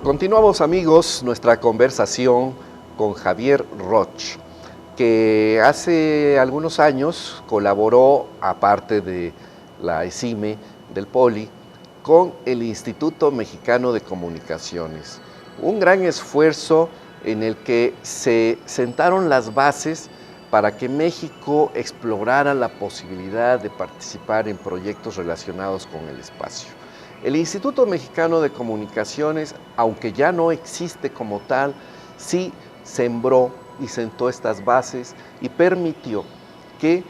Continuamos, amigos, nuestra conversación con Javier Roch, que hace algunos años colaboró, aparte de la ESIME del Poli, con el Instituto Mexicano de Comunicaciones. Un gran esfuerzo en el que se sentaron las bases para que México explorara la posibilidad de participar en proyectos relacionados con el espacio. El Instituto Mexicano de Comunicaciones, aunque ya no existe como tal, sí sembró y sentó estas bases y permitió que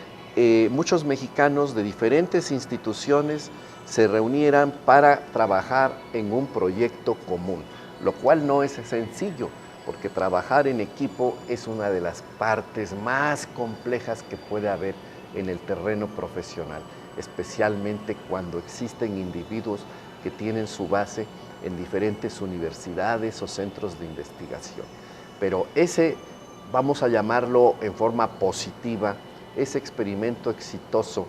muchos mexicanos de diferentes instituciones se reunieran para trabajar en un proyecto común, lo cual no es sencillo, porque trabajar en equipo es una de las partes más complejas que puede haber en el terreno profesional, especialmente cuando existen individuos que tienen su base en diferentes universidades o centros de investigación. Pero ese, vamos a llamarlo en forma positiva, ese experimento exitoso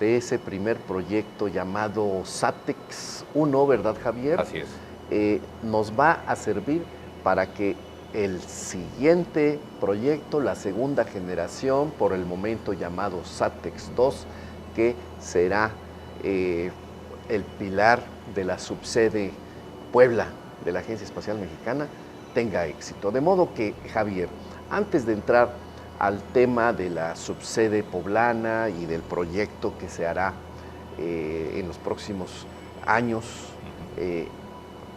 de ese primer proyecto llamado SATEX 1, ¿verdad, Javier? Así es. Nos va a servir para que el siguiente proyecto, la segunda generación, por el momento llamado SATEX 2, que será el pilar de la subsede Puebla de la Agencia Espacial Mexicana, tenga éxito. De modo que, Javier, antes de entrar al tema de la subsede poblana y del proyecto que se hará en los próximos años,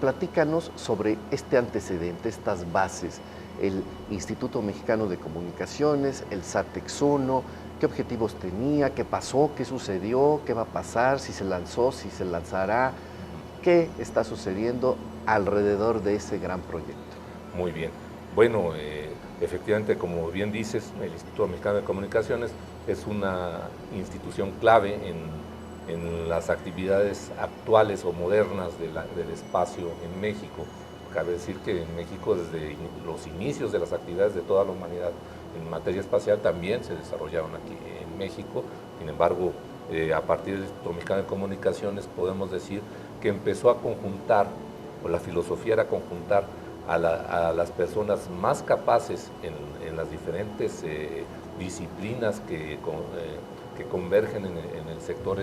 platícanos sobre este antecedente, estas bases, el Instituto Mexicano de Comunicaciones, el SATEX 1, qué objetivos tenía, qué pasó, qué sucedió, qué va a pasar, si se lanzó, si se lanzará, qué está sucediendo alrededor de ese gran proyecto. Muy bien. Bueno, efectivamente, como bien dices, el Instituto Mexicano de Comunicaciones es una institución clave en las actividades actuales o modernas del espacio en México. Cabe decir que en México, desde los inicios de las actividades de toda la humanidad en materia espacial, también se desarrollaron aquí en México. Sin embargo, a partir del Instituto Mexicano de Comunicaciones podemos decir que empezó a conjuntar, o la filosofía era conjuntar a las personas más capaces en las diferentes disciplinas que convergen en el sector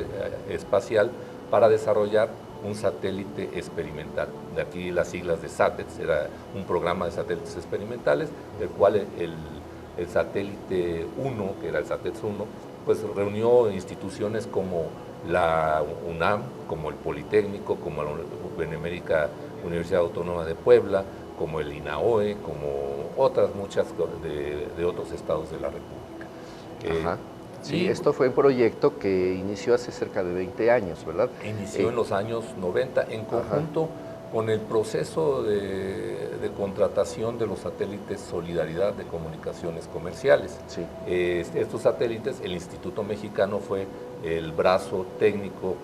espacial para desarrollar un satélite experimental. De aquí las siglas de SATEX, era un programa de satélites experimentales, del cual el satélite 1, que era el SATEX 1, pues reunió instituciones como la UNAM, como el Politécnico, como la Benemérita Universidad Autónoma de Puebla, como el INAOE, como otras muchas de otros estados de la República. Ajá. Sí, esto fue un proyecto que inició hace cerca de 20 años, ¿verdad? Inició en los años 90 en conjunto con el proceso de contratación de los satélites Solidaridad de Comunicaciones Comerciales. Sí. Estos satélites, el Instituto Mexicano fue el brazo técnico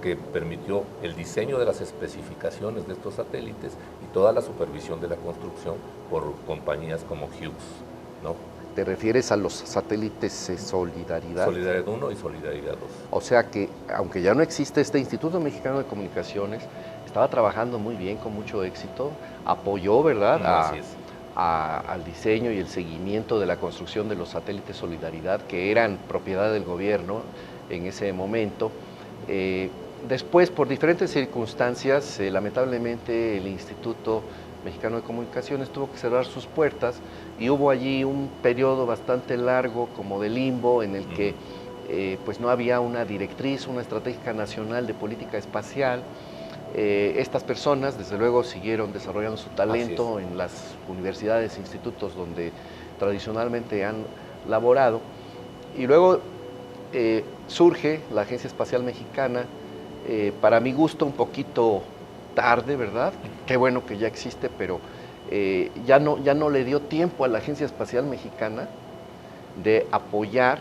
que permitió el diseño de las especificaciones de estos satélites y toda la supervisión de la construcción por compañías como Hughes, ¿no? ¿Te refieres a los satélites Solidaridad? Solidaridad 1 y Solidaridad 2. O sea que, aunque ya no existe este Instituto Mexicano de Comunicaciones, estaba trabajando muy bien, con mucho éxito, apoyó, ¿verdad?, al diseño y el seguimiento de la construcción de los satélites Solidaridad, que eran propiedad del gobierno en ese momento. Después, por diferentes circunstancias, lamentablemente el Instituto Mexicano de Comunicaciones tuvo que cerrar sus puertas y hubo allí un periodo bastante largo como de limbo en el que pues no había una directriz, una estrategia nacional de política espacial. Estas personas, desde luego, siguieron desarrollando su talento en las universidades e institutos donde tradicionalmente han laborado. Y luego surge la Agencia Espacial Mexicana, para mi gusto un poquito tarde, ¿verdad? Qué bueno que ya existe, pero ya no le dio tiempo a la Agencia Espacial Mexicana de apoyar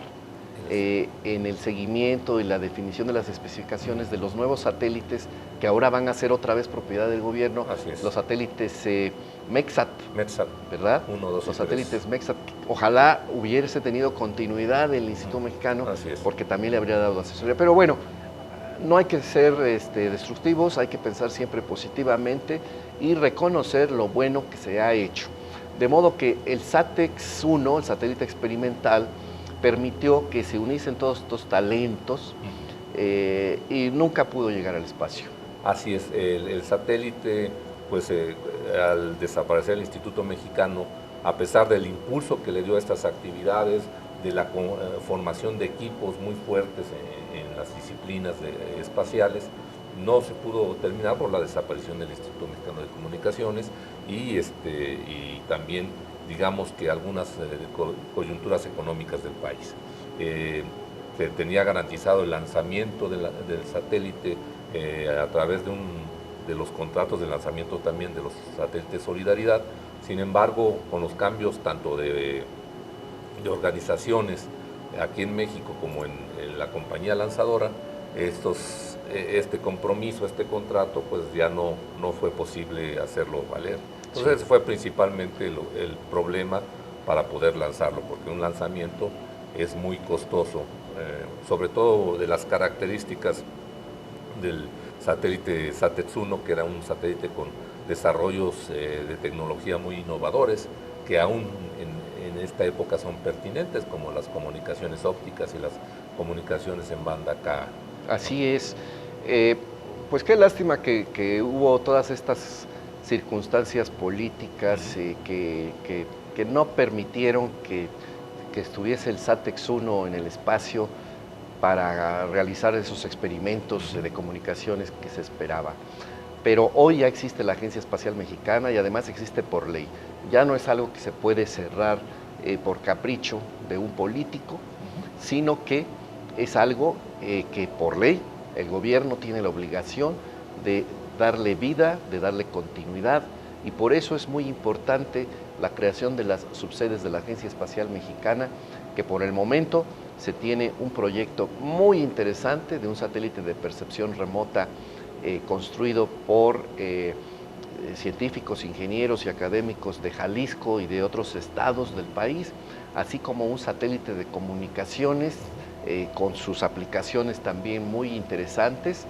en el seguimiento y la definición de las especificaciones de los nuevos satélites que ahora van a ser otra vez propiedad del gobierno. Los satélites MEXSAT, ¿verdad? Los satélites MEXSAT. Ojalá hubiese tenido continuidad el Instituto Mexicano, porque también le habría dado asesoría. Pero bueno, no hay que ser destructivos, hay que pensar siempre positivamente y reconocer lo bueno que se ha hecho. De modo que el SATEX-1, el satélite experimental, permitió que se uniesen todos estos talentos y nunca pudo llegar al espacio. Así es, el satélite, pues al desaparecer el Instituto Mexicano, a pesar del impulso que le dio a estas actividades, de la formación de equipos muy fuertes en las disciplinas espaciales, no se pudo terminar por la desaparición del Instituto Mexicano de Comunicaciones y también, digamos que algunas coyunturas económicas del país. Se tenía garantizado el lanzamiento del satélite a través de los contratos de lanzamiento también de los satélites Solidaridad. Sin embargo, con los cambios tanto de organizaciones aquí en México como en la compañía lanzadora, este compromiso, este contrato, pues ya no fue posible hacerlo valer. Entonces fue principalmente el problema para poder lanzarlo, porque un lanzamiento es muy costoso, sobre todo de las características del satélite SATEX-1, que era un satélite con desarrollos de tecnología muy innovadores, que aún en esta época son pertinentes, como las comunicaciones ópticas y las comunicaciones en banda K. Así es. Pues qué lástima que hubo todas estas circunstancias políticas que no permitieron que estuviese el SATEX-1 en el espacio para realizar esos experimentos de comunicaciones que se esperaba. Pero hoy ya existe la Agencia Espacial Mexicana y además existe por ley. Ya no es algo que se puede cerrar por capricho de un político, sino que es algo que por ley el gobierno tiene la obligación de darle vida, de darle continuidad, y por eso es muy importante la creación de las subsedes de la Agencia Espacial Mexicana, que por el momento se tiene un proyecto muy interesante de un satélite de percepción remota construido por científicos, ingenieros y académicos de Jalisco y de otros estados del país, así como un satélite de comunicaciones con sus aplicaciones también muy interesantes.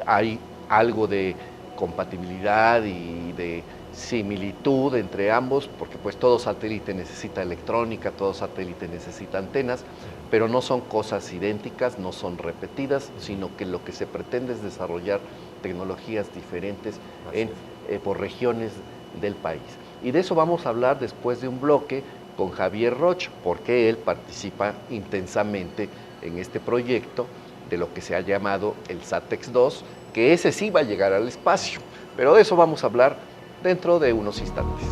Hay algo de compatibilidad y de similitud entre ambos, porque pues todo satélite necesita electrónica, todo satélite necesita antenas, pero no son cosas idénticas, no son repetidas, sino que lo que se pretende es desarrollar tecnologías diferentes por regiones del país. Y de eso vamos a hablar después de un bloque con Javier Roch, porque él participa intensamente en este proyecto de lo que se ha llamado el SATEX-2, que ese sí va a llegar al espacio, pero de eso vamos a hablar dentro de unos instantes.